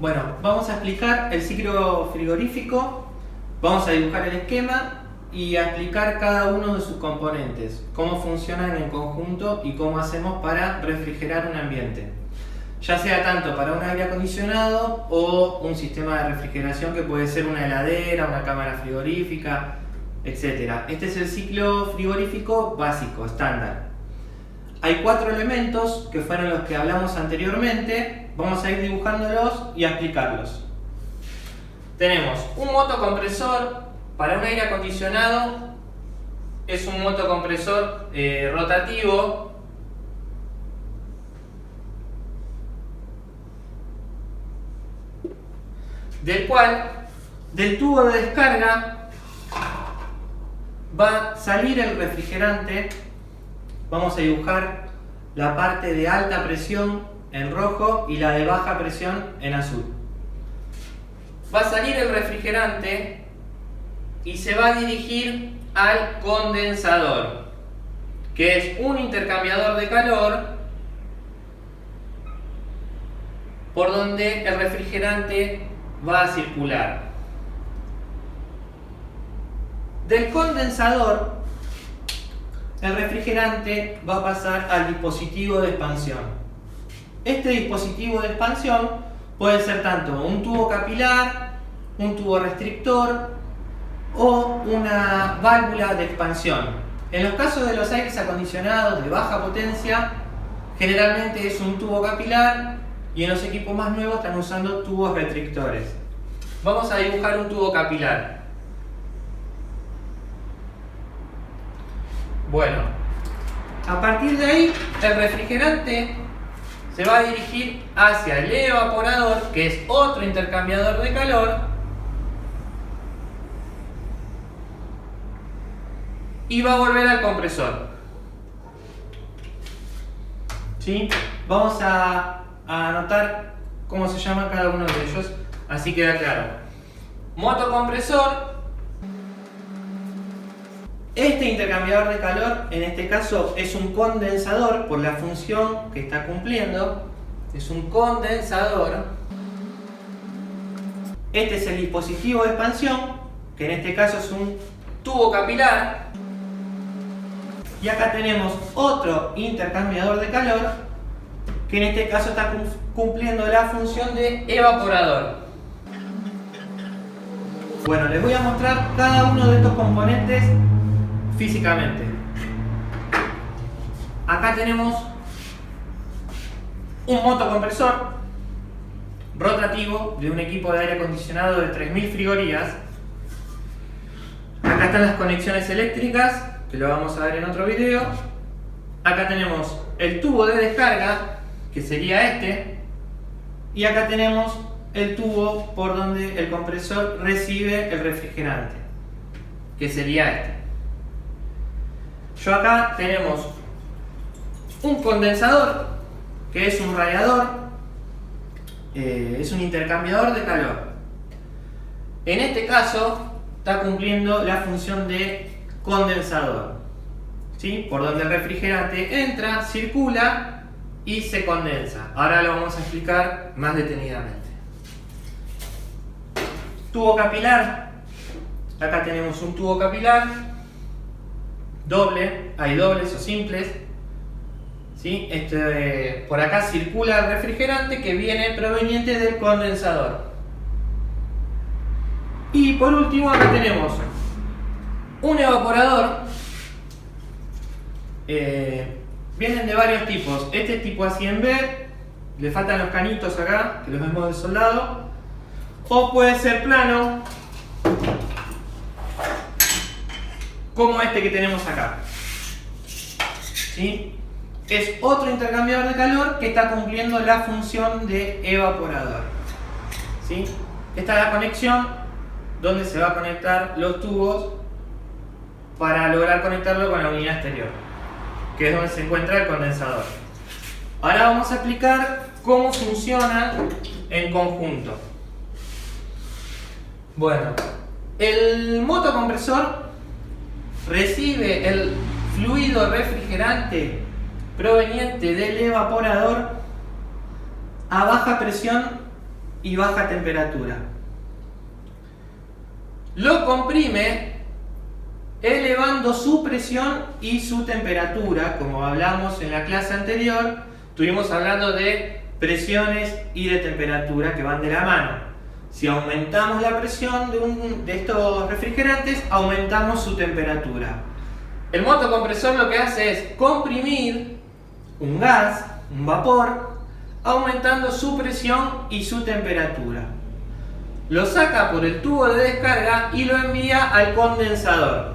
Bueno, vamos a explicar el ciclo frigorífico, vamos a dibujar el esquema y a explicar cada uno de sus componentes, cómo funcionan en conjunto y cómo hacemos para refrigerar un ambiente. Ya sea tanto para un aire acondicionado o un sistema de refrigeración que puede ser una heladera, una cámara frigorífica, etc. Este es el ciclo frigorífico básico, estándar. Hay 4 elementos que fueron los que hablamos anteriormente, vamos a ir dibujándolos y a explicarlos. Tenemos un motocompresor. Para un aire acondicionado es un motocompresor rotativo del cual del tubo de descarga va a salir el refrigerante. Vamos a dibujar la parte de alta presión en rojo y la de baja presión en azul. Va a salir el refrigerante y se va a dirigir al condensador, que es un intercambiador de calor por donde el refrigerante va a circular. Del condensador, el refrigerante va a pasar al dispositivo de expansión. Este dispositivo de expansión puede ser tanto un tubo capilar, un tubo restrictor o una válvula de expansión. En los casos de los aires acondicionados de baja potencia, generalmente es un tubo capilar y en los equipos más nuevos están usando tubos restrictores. Vamos a dibujar un tubo capilar. Bueno, a partir de ahí el refrigerante se va a dirigir hacia el evaporador, que es otro intercambiador de calor, y va a volver al compresor. ¿Sí? Vamos a anotar cómo se llama cada uno de ellos, así queda claro. Motocompresor. Este intercambiador de calor, en este caso, es un condensador por la función que está cumpliendo. Es un condensador. Este es el dispositivo de expansión, que en este caso es un tubo capilar. Y acá tenemos otro intercambiador de calor, que en este caso está cumpliendo la función de evaporador. Bueno, les voy a mostrar cada uno de estos componentes físicamente. Acá tenemos un motocompresor rotativo de un equipo de aire acondicionado de 3000 frigorías. Acá están las conexiones eléctricas, que lo vamos a ver en otro video. Acá tenemos el tubo de descarga, que sería este, y acá tenemos el tubo por donde el compresor recibe el refrigerante, que sería este. Yo acá tenemos un condensador, que es un radiador, es un intercambiador de calor. En este caso está cumpliendo la función de condensador, ¿sí? Por donde el refrigerante entra, circula y se condensa. Ahora lo vamos a explicar más detenidamente. Tubo capilar. Acá tenemos un tubo capilar doble, hay dobles o simples, ¿sí? Por acá circula el refrigerante que viene proveniente del condensador. Y por último acá tenemos un evaporador. Vienen de varios tipos. Este es tipo A100B, le faltan los canitos acá, que los hemos desoldado. O puede ser plano, como este que tenemos acá. ¿Sí? Es otro intercambiador de calor que está cumpliendo la función de evaporador. ¿Sí? Esta es la conexión donde se va a conectar los tubos para lograr conectarlo con la unidad exterior, que es donde se encuentra el condensador. Ahora vamos a explicar cómo funcionan en conjunto. Bueno, el motocompresor recibe el fluido refrigerante proveniente del evaporador a baja presión y baja temperatura. Lo comprime elevando su presión y su temperatura. Como hablamos en la clase anterior, estuvimos hablando de presiones y de temperatura que van de la mano. Si aumentamos la presión de estos refrigerantes, aumentamos su temperatura. El motocompresor lo que hace es comprimir un gas, un vapor, aumentando su presión y su temperatura. Lo saca por el tubo de descarga y lo envía al condensador.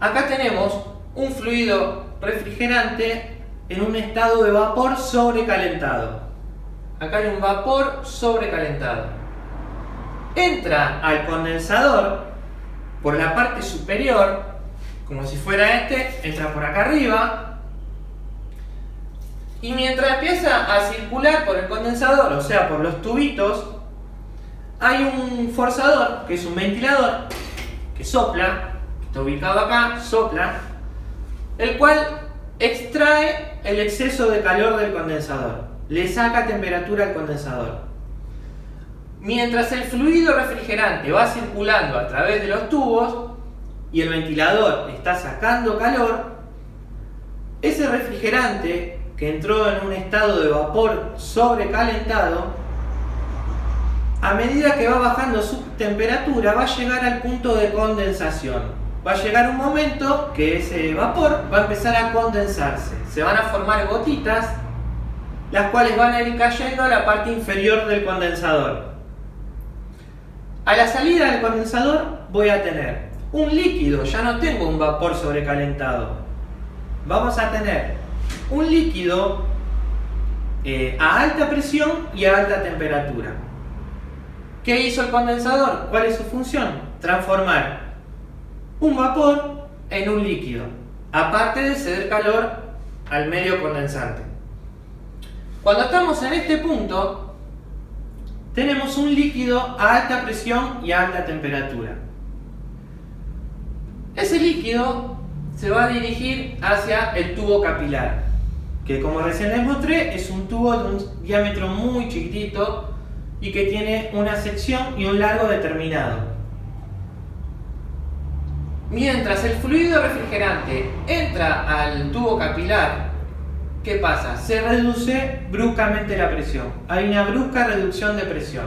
Acá tenemos un fluido refrigerante en un estado de vapor sobrecalentado. Acá hay un vapor sobrecalentado. Entra al condensador por la parte superior, como si fuera entra por acá arriba. Y mientras empieza a circular por el condensador, o sea, por los tubitos, hay un forzador, que es un ventilador, que sopla, que está ubicado acá, sopla, el cual extrae el exceso de calor del condensador, le saca temperatura al condensador. Mientras el fluido refrigerante va circulando a través de los tubos y el ventilador está sacando calor, ese refrigerante que entró en un estado de vapor sobrecalentado, a medida que va bajando su temperatura, va a llegar al punto de condensación. Va a llegar un momento que ese vapor va a empezar a condensarse. Se van a formar gotitas, las cuales van a ir cayendo a la parte inferior del condensador. A la salida del condensador voy a tener un líquido, ya no tengo un vapor sobrecalentado. Vamos a tener un líquido a alta presión y a alta temperatura. ¿Qué hizo el condensador? ¿Cuál es su función? Transformar un vapor en un líquido, aparte de ceder calor al medio condensante. Cuando estamos en este punto, tenemos un líquido a alta presión y a alta temperatura. Ese líquido se va a dirigir hacia el tubo capilar, que como recién les mostré es un tubo de un diámetro muy chiquitito y que tiene una sección y un largo determinado. Mientras el fluido refrigerante entra al tubo capilar, ¿qué pasa? Se reduce bruscamente la presión. Hay una brusca reducción de presión.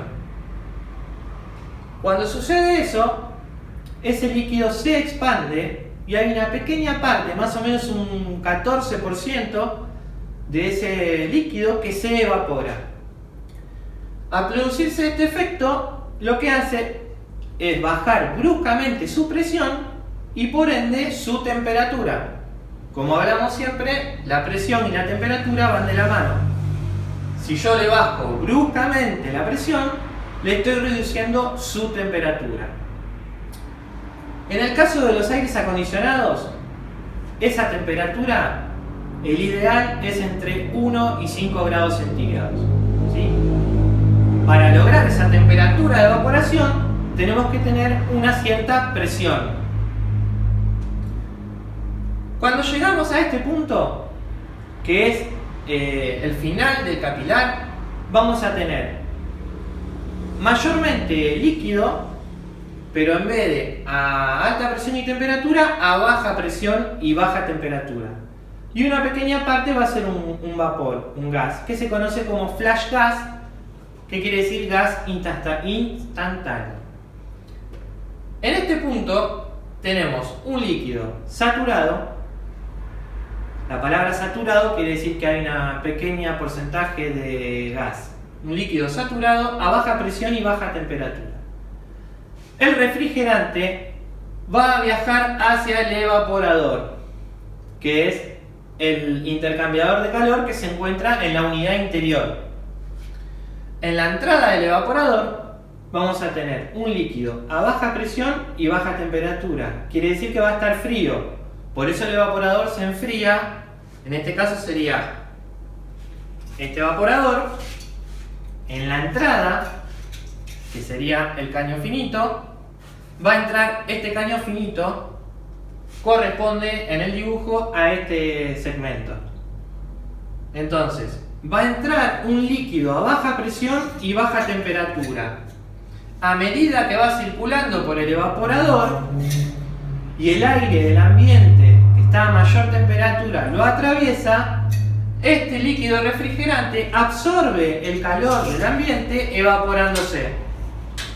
Cuando sucede eso, ese líquido se expande y hay una pequeña parte, más o menos un 14% de ese líquido que se evapora. Al producirse este efecto, lo que hace es bajar bruscamente su presión y por ende su temperatura. Como hablamos siempre, la presión y la temperatura van de la mano. Si yo le bajo bruscamente la presión, le estoy reduciendo su temperatura. En el caso de los aires acondicionados, esa temperatura, el ideal es entre 1 y 5 grados centígrados. ¿Sí? Para lograr esa temperatura de evaporación, tenemos que tener una cierta presión. Cuando llegamos a este punto, que es el final del capilar, vamos a tener mayormente líquido, pero en vez de a alta presión y temperatura, a baja presión y baja temperatura. Y una pequeña parte va a ser un vapor, un gas, que se conoce como flash gas, que quiere decir gas instantáneo. En este punto tenemos un líquido saturado. La palabra saturado quiere decir que hay una pequeña porcentaje de gas. Un líquido saturado a baja presión y baja temperatura. El refrigerante va a viajar hacia el evaporador, que es el intercambiador de calor que se encuentra en la unidad interior. En la entrada del evaporador vamos a tener un líquido a baja presión y baja temperatura. Quiere decir que va a estar frío. Por eso el evaporador se enfría. En este caso sería este evaporador. En la entrada, que sería el caño finito, va a entrar este caño finito. Corresponde en el dibujo a este segmento. Entonces, va a entrar un líquido a baja presión y baja temperatura. A medida que va circulando por el evaporador y el aire del ambiente que está a mayor temperatura lo atraviesa, este líquido refrigerante absorbe el calor del ambiente evaporándose.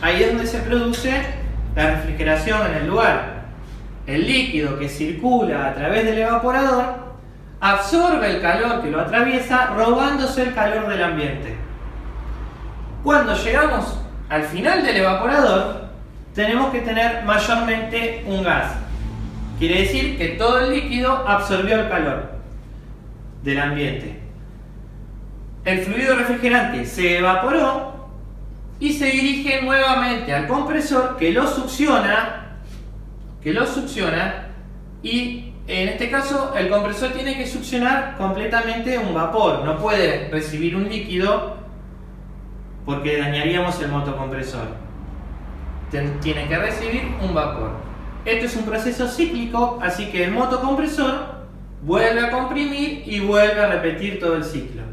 Ahí es donde se produce la refrigeración en el lugar. El líquido que circula a través del evaporador absorbe el calor que lo atraviesa, robándose el calor del ambiente. Cuando llegamos al final del evaporador, tenemos que tener mayormente un gas. Quiere decir que todo el líquido absorbió el calor del ambiente. El fluido refrigerante se evaporó y se dirige nuevamente al compresor que lo succiona y en este caso el compresor tiene que succionar completamente un vapor, no puede recibir un líquido porque dañaríamos el motocompresor. Tiene que recibir un vapor. Esto es un proceso cíclico, así que el motocompresor vuelve a comprimir y vuelve a repetir todo el ciclo.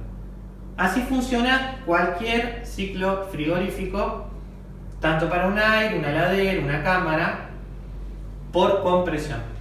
Así funciona cualquier ciclo frigorífico, tanto para un aire, una heladera, una cámara, por compresión.